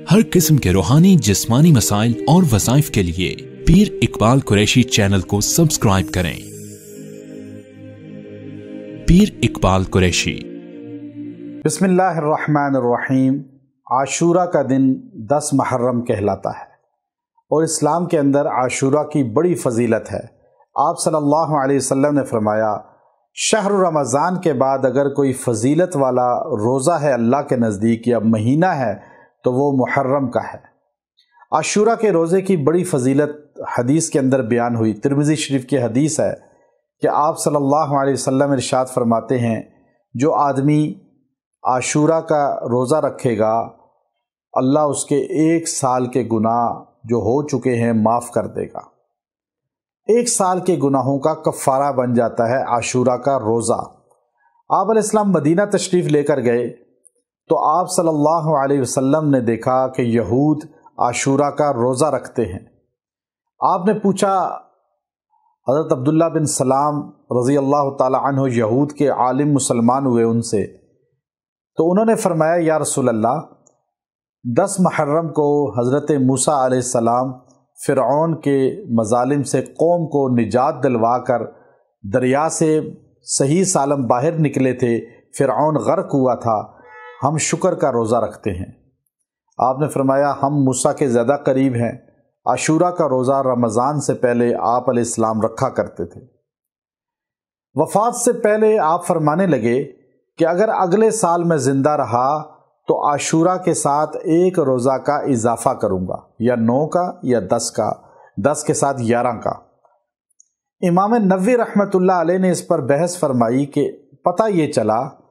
हर किस्म के रूहानी जिस्मानी मसाइल और वज़ाइफ के लिए पीर इकबाल कुरैशी चैनल को सब्सक्राइब करें। पीर इकबाल कुरैशी। बिस्मिल्लाहिर्रहमानिर्रहीम। आशूरा का दिन 10 मुहर्रम कहलाता है और इस्लाम के अंदर आशूरा की बड़ी फजीलत है। आप सल्लल्लाहु अलैहि वसल्लम ने फरमाया, शहर रमज़ान के बाद अगर कोई फजीलत वाला रोज़ा है अल्लाह के नज़दीक या महीना है तो वो मुहर्रम का है। आशूरा के रोज़े की बड़ी फजीलत हदीस के अंदर बयान हुई। तिरमिज़ी शरीफ की हदीस है कि आप सल्लल्लाहु अलैहि वसल्लम इरशाद फरमाते हैं, जो आदमी आशूरा का रोज़ा रखेगा अल्लाह उसके 1 साल के गुनाह जो हो चुके हैं माफ़ कर देगा। 1 साल के गुनाहों का कफ़ारा बन जाता है आशूरा का रोज़ा। आप अलैहिस्सलाम मदीना तशरीफ़ लेकर गए तो आप सल्लल्लाहु अलैहि वसल्लम ने देखा कि यहूद आशूरा का रोज़ा रखते हैं। आपने पूछा, हज़रत अब्दुल्ला बिन सलाम रज़ी अल्लाह ताला अन्हु यहूद के आलिम मुसलमान हुए उनसे, तो उन्होंने फरमाया, या रसूल अल्लाह, 10 मुहर्रम को हज़रत मूसा अलैहिस्सलाम फ़िरऔन के मज़ालिम से कौम को निजात दिलवा कर दरिया से सही सालम बाहर निकले थे, फ़िरऔन गर्क हुआ था, हम शुक्र का रोज़ा रखते हैं। आपने फरमाया, हम मूसा के ज़्यादा करीब हैं। आशूरा का रोज़ा रमज़ान से पहले आप अलैहिस्सलाम रखा करते थे। वफ़ात से पहले आप फरमाने लगे कि अगर अगले साल में ज़िंदा रहा तो आशूरा के साथ 1 रोज़ा का इजाफ़ा करूँगा, या 9 का या 10 का, 10 के साथ 11 का। इमाम नववी रहमतुल्लाह अलैह ने इस पर बहस फरमाई कि पता ये चला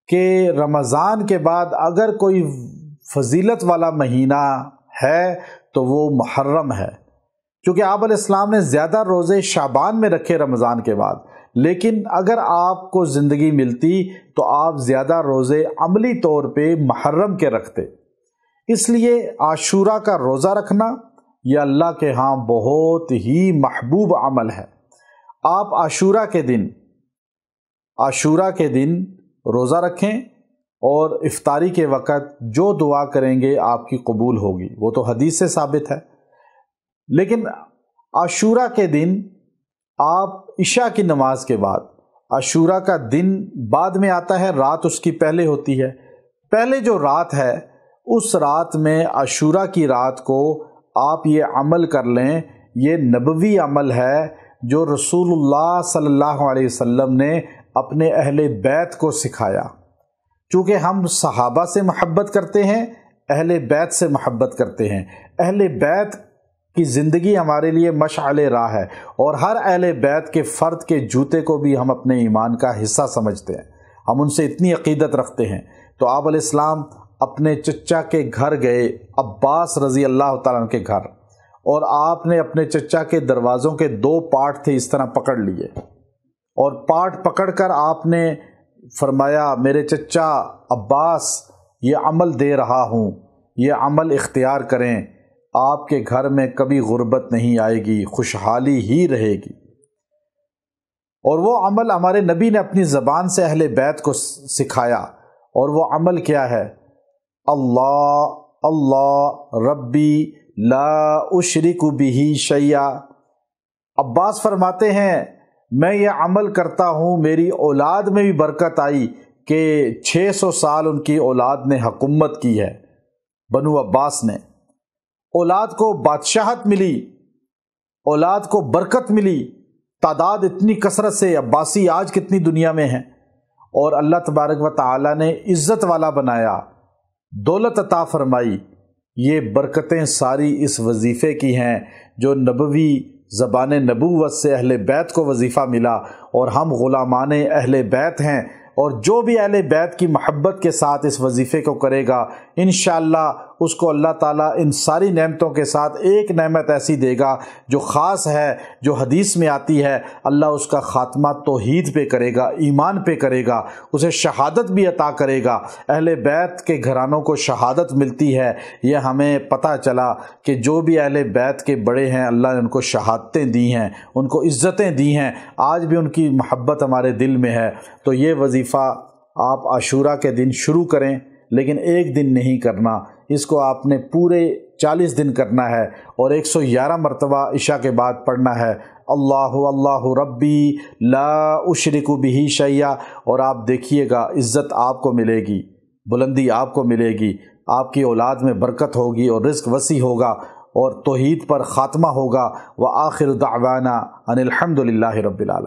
कि रमज़ान के बाद अगर कोई फजीलत वाला महीना है तो वो मुहर्रम है, क्योंकि आप अलैहिस्सलाम ने ज़्यादा रोज़े शाबान में रखे रमज़ान के बाद, लेकिन अगर आपको ज़िंदगी मिलती तो आप ज़्यादा रोज़े अमली तौर पे मुहर्रम के रखते। इसलिए आशूरा का रोज़ा रखना यह अल्लाह के यहाँ बहुत ही महबूब अमल है। आप आशूरा के दिन रोज़ा रखें और इफ्तारी के वक़्त जो दुआ करेंगे आपकी कबूल होगी, वो तो हदीस से साबित है। लेकिन आशूरा के दिन आप इशा की नमाज के बाद, आशूरा का दिन बाद में आता है, रात उसकी पहले होती है, पहले जो रात है उस रात में आशूरा की रात को आप ये अमल कर लें। ये नबवी अमल है जो रसूलुल्लाह सल्लल्लाहु अलैहि वसल्लम ने अपने अहले बैत को सिखाया। चूँकि हम सहाबा से मोहब्बत करते हैं, अहले बैत से मोहब्बत करते हैं। अहले बैत की ज़िंदगी हमारे लिए मशअले राह है और हर अहले बैत के फ़र्द के जूते को भी हम अपने ईमान का हिस्सा समझते हैं, हम उनसे इतनी अक़ीदत रखते हैं। तो आप अलैहिस्सलाम अपने चचा के घर गए, अब्बास रज़ी अल्लाह ताला अन्हु के घर, और आपने अपने चचा के दरवाज़ों के 2 पार्ट थे इस तरह पकड़ लिए और पार्ट पकड़कर आपने फरमाया, मेरे चचा अब्बास ये अमल दे रहा हूँ, ये अमल इख्तियार करें, आपके घर में कभी गुर्बत नहीं आएगी, खुशहाली ही रहेगी। और वो अमल हमारे नबी ने अपनी ज़बान से अहले बैत को सिखाया, और वो अमल क्या है? अल्लाह अल्लाह रब्बी ला उशरिकु बिही शैया। अब्बास फरमाते हैं, मैं ये अमल करता हूँ, मेरी औलाद में भी बरकत आई कि 600 साल उनकी औलाद ने हुकूमत की है, बनु अब्बास ने। औलाद को बादशाहत मिली, औलाद को बरकत मिली, तादाद इतनी कसरत से अब्बासी आज कितनी दुनिया में हैं, और अल्लाह तबारक व तआला ने इज़्ज़त वाला बनाया, दौलत अता फरमाई। ये बरकतें सारी इस वजीफ़े की हैं जो नबवी ज़बान नबूवत से अहले बैत को वजीफ़ा मिला, और हम ग़ुलामाने अहले बैत हैं। और जो भी अहले बैत की मोहब्बत के साथ इस वजीफ़े को करेगा, इंशाअल्लाह उसको अल्लाह ताला इन सारी नेमतों के साथ एक नेमत ऐसी देगा जो ख़ास है, जो हदीस में आती है, अल्लाह उसका ख़ात्मा तौहीद पे करेगा, ईमान पे करेगा, उसे शहादत भी अता करेगा। अहले बैत के घरानों को शहादत मिलती है, यह हमें पता चला कि जो भी अहले बैत के बड़े हैं अल्लाह ने उनको शहादतें दी हैं, उनको इज़्ज़तें दी हैं, आज भी उनकी मोहब्बत हमारे दिल में है। तो ये वजीफ़ा आप आशूरा के दिन शुरू करें, लेकिन एक दिन नहीं करना, اس کو آپ نے پورے 40 دن کرنا ہے اور 111 مرتبہ عشاء کے بعد پڑھنا ہے اللہ ربی لا اشرک بہ شیئا، اور آپ دیکھیے گا عزت آپ کو ملے گی، بلندی آپ کو ملے گی، آپ کی اولاد میں برکت ہوگی اور رزق وسیع ہوگا اور توحید پر خاتمہ ہوگا۔ وآخر دعوانا ان الحمد للہ رب العالمین۔